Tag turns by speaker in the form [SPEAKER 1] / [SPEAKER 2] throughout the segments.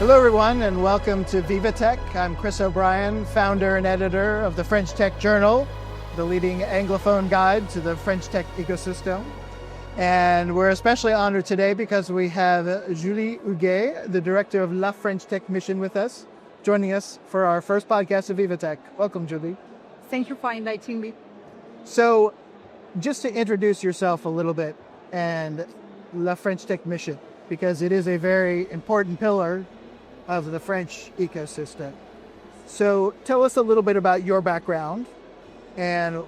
[SPEAKER 1] Hello everyone and welcome to VivaTech. I'm Chris O'Brien, founder and editor of the French Tech Journal, the leading Anglophone guide to the French tech ecosystem. And we're especially honored today because we have Julie Huguet, the director of La French Tech Mission with us, joining us for our first podcast of VivaTech. Welcome, Julie.
[SPEAKER 2] Thank you for inviting me.
[SPEAKER 1] So just to introduce yourself a little bit and La French Tech Mission, because it is a very important pillar of the French ecosystem. So tell us a little bit about your background and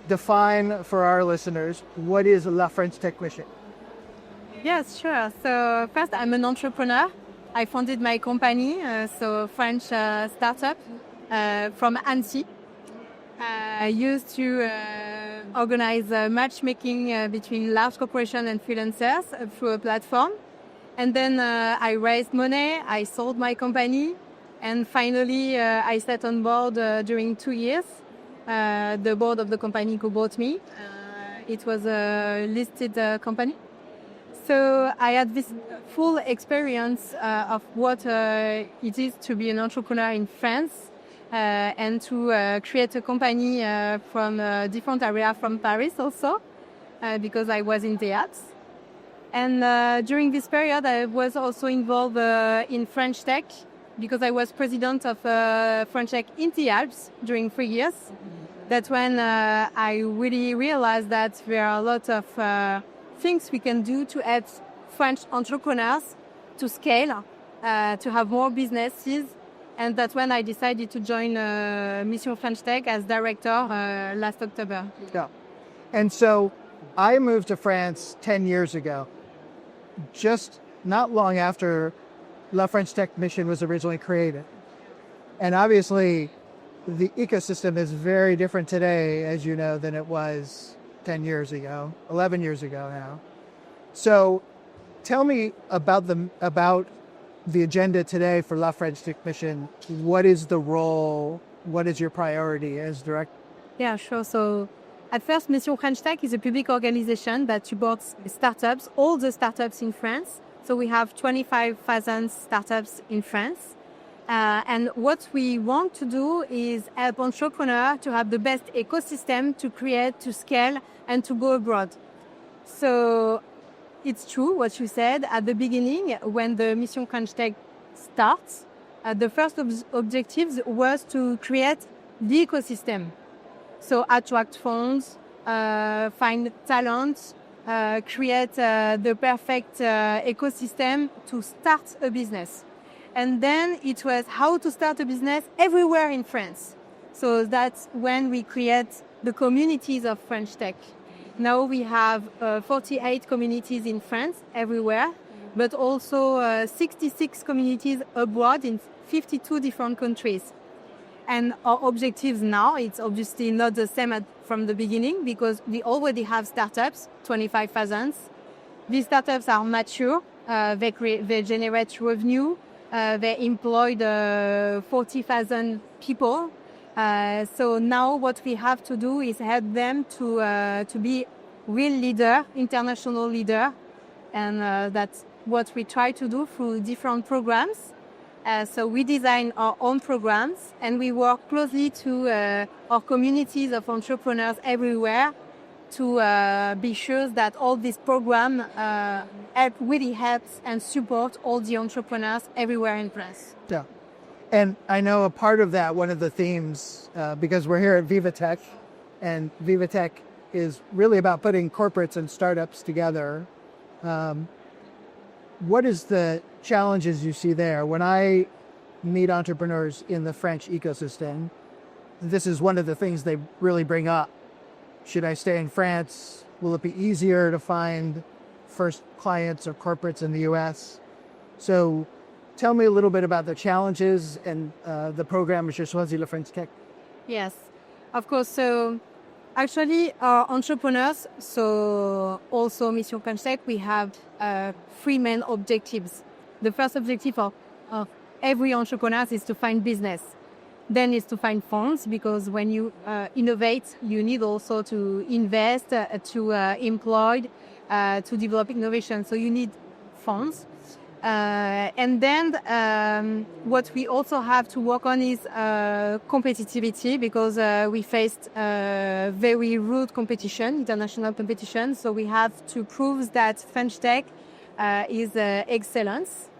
[SPEAKER 1] define for our listeners, what is La French Tech Mission?
[SPEAKER 2] Yes, sure. So first, I'm an entrepreneur. I founded my company, so French startup from Annecy. I used to organize matchmaking between large corporations and freelancers through a platform. And then I raised money, I sold my company, and finally I sat on board during 2 years. The board of the company who bought me. It was a listed company. So I had this full experience of what it is to be an entrepreneur in France and to create a company from a different area from Paris also, because I was in the arts. And during this period, I was also involved in French Tech because I was president of French Tech in the Alps during 3 years. That's when I really realized that there are a lot of things we can do to help French entrepreneurs to scale, to have more businesses. And that's when I decided to join Mission French Tech as director last October.
[SPEAKER 1] Yeah. And so I moved to France 10 years ago, just not long after La French Tech Mission was originally created. And obviously, the ecosystem is very different today, as you know, than it was 10 years ago, 11 years ago now. So tell me about the agenda today for La French Tech Mission. What is the role? What is your priority as director?
[SPEAKER 2] Yeah, sure. So at first, Mission French Tech is a public organization that supports startups, all the startups in France. So we have 25,000 startups in France. And what we want to do is help entrepreneurs to have the best ecosystem to create, to scale, and to go abroad. So it's true what you said. At the beginning, when the Mission French Tech starts, the first objectives was to create the ecosystem. So attract funds, find talent, create the perfect ecosystem to start a business. And then it was how to start a business everywhere in France. So that's when we create the communities of French Tech. Now we have 48 communities in France everywhere, but also 66 communities abroad in 52 different countries. And our objectives now, it's obviously not the same from the beginning because we already have startups, 25,000. These startups are mature, they generate revenue, they employed 40,000 people. So now what we have to do is help them to be real leader, international leader. And that's what we try to do through different programs. So we design our own programs and we work closely to our communities of entrepreneurs everywhere to be sure that all this program really helps and supports all the entrepreneurs everywhere in France.
[SPEAKER 1] Yeah. And I know a part of that, one of the themes, because we're here at VivaTech, and VivaTech is really about putting corporates and startups together. What is the challenges you see there? When I meet entrepreneurs in the French ecosystem, this is one of the things they really bring up. Should I stay in France? Will it be easier to find first clients or corporates in the US? So tell me a little bit about the challenges and the program Je choisis La French Tech.
[SPEAKER 2] Yes, of course. So actually, our entrepreneurs, so also Mission French Tech, we have 3 main objectives. The first objective of every entrepreneur is to find business. Then is to find funds, because when you innovate, you need also to invest, to employ, to develop innovation. So you need funds. And then what we also have to work on is competitivity, because we faced very rude competition, international competition. So we have to prove that French Tech is excellence.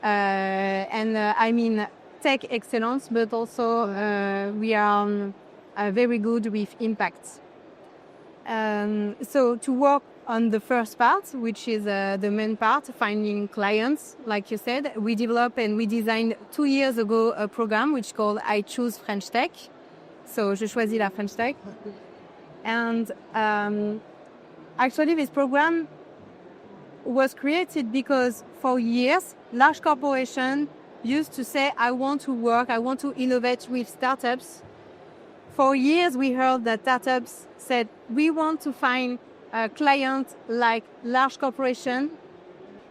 [SPEAKER 2] I mean tech excellence, but also we are very good with impact. So to work on the first part, which is the main part, finding clients, like you said, we developed and we designed 2 years ago a program which is called I Choose French Tech. So je choisis la French Tech. And actually this program was created because for years, large corporations used to say, I want to innovate with startups. For years, we heard that startups said, we want to find clients like large corporations.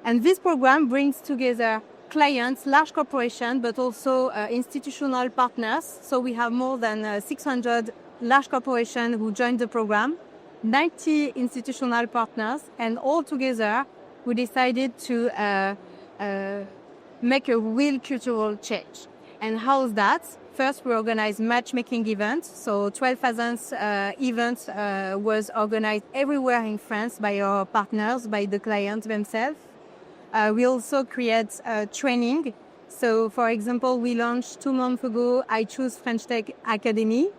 [SPEAKER 2] And this program brings together clients, large corporations, but also institutional partners. So we have more than 600 large corporations who joined the program, 90 institutional partners, and all together, we decided to make a real cultural change. And how's that? First, we organized matchmaking events. So 12,000 events was organized everywhere in France by our partners, by the clients themselves. We also create training. So, for example, we launched 2 months ago, I Choose French Tech Academy,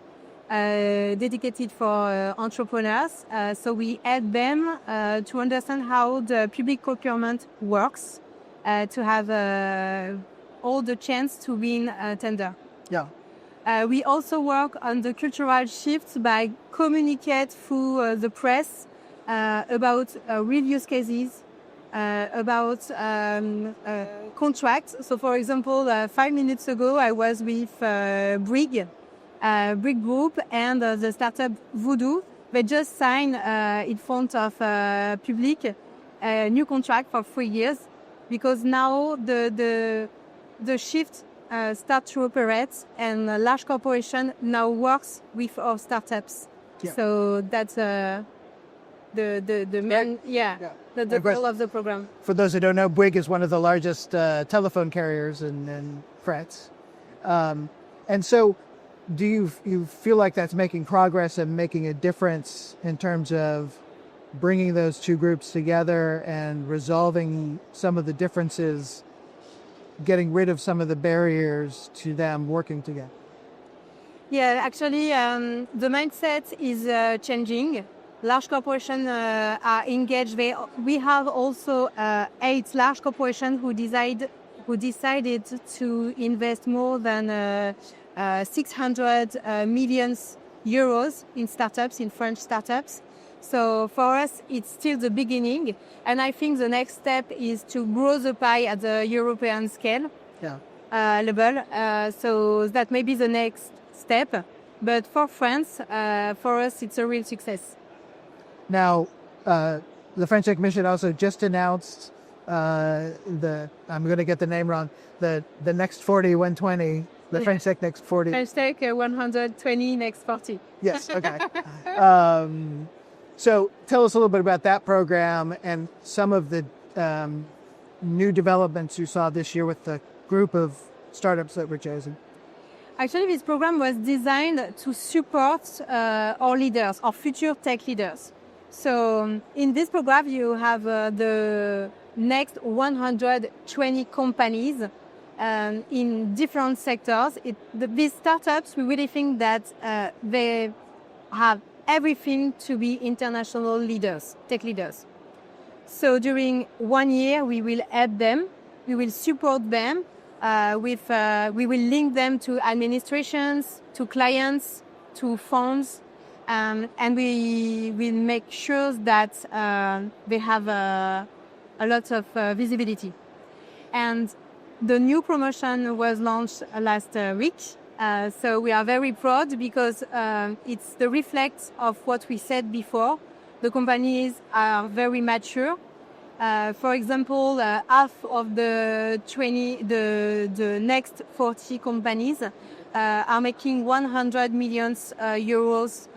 [SPEAKER 2] dedicated for entrepreneurs. So we help them to understand how the public procurement works, to have all the chance to win a tender.
[SPEAKER 1] Yeah.
[SPEAKER 2] We also work on the cultural shifts by communicate through the press about real use cases, about contracts. So, for example, 5 minutes ago, I was with Brig Group and the startup Voodoo. They just signed in front of public a new contract for 3 years, because now the shift start to operate, and a large corporation now works with our startups. Yeah. So that's the main, the goal of the program.
[SPEAKER 1] For those who don't know, Bouygues is one of the largest telephone carriers in France. And so do you feel like that's making progress and making a difference in terms of bringing those two groups together and resolving some of the differences, getting rid of some of the barriers to them working together?
[SPEAKER 2] Yeah, actually, the mindset is changing. Large corporations are engaged. We have also 8 large corporations who decided to invest more than 600 million euros in startups, in French startups. So for us, it's still the beginning. And I think the next step is to grow the pie at the European scale level. So that may be the next step. But for France, for us, it's a real success.
[SPEAKER 1] Now, the French Tech Mission also just announced I'm going to get the name wrong, the Next40 120, the French Tech Next40.
[SPEAKER 2] French Tech 120 Next40.
[SPEAKER 1] Yes, okay. So tell us a little bit about that program and some of the new developments you saw this year with the group of startups that were chosen.
[SPEAKER 2] Actually, this program was designed to support our leaders, our future tech leaders. So in this program, you have the next 120 companies in different sectors. These startups, we really think that they have everything to be international leaders, tech leaders. So during 1 year, we will help them, we will support them, we will link them to administrations, to clients, to funds, and we will make sure that they have a lot of visibility. And the new promotion was launched last week. So we are very proud because it's the reflex of what we said before. The companies are very mature. For example, half of the next 40 companies are making 100 million euros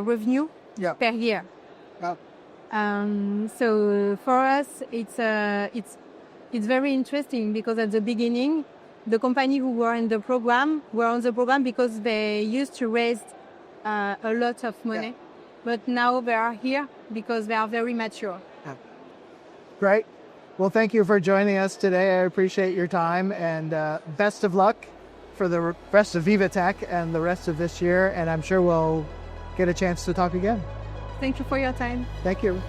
[SPEAKER 2] revenue per year.
[SPEAKER 1] Wow.
[SPEAKER 2] So for us, it's It's very interesting because at the beginning, the company who were in the program were on the program because they used to raise a lot of money.
[SPEAKER 1] Yeah.
[SPEAKER 2] But now they are here because they are very mature.
[SPEAKER 1] Great. Well, thank you for joining us today. I appreciate your time, and best of luck for the rest of VivaTech and the rest of this year. And I'm sure we'll get a chance to talk again.
[SPEAKER 2] Thank you for your time.
[SPEAKER 1] Thank you.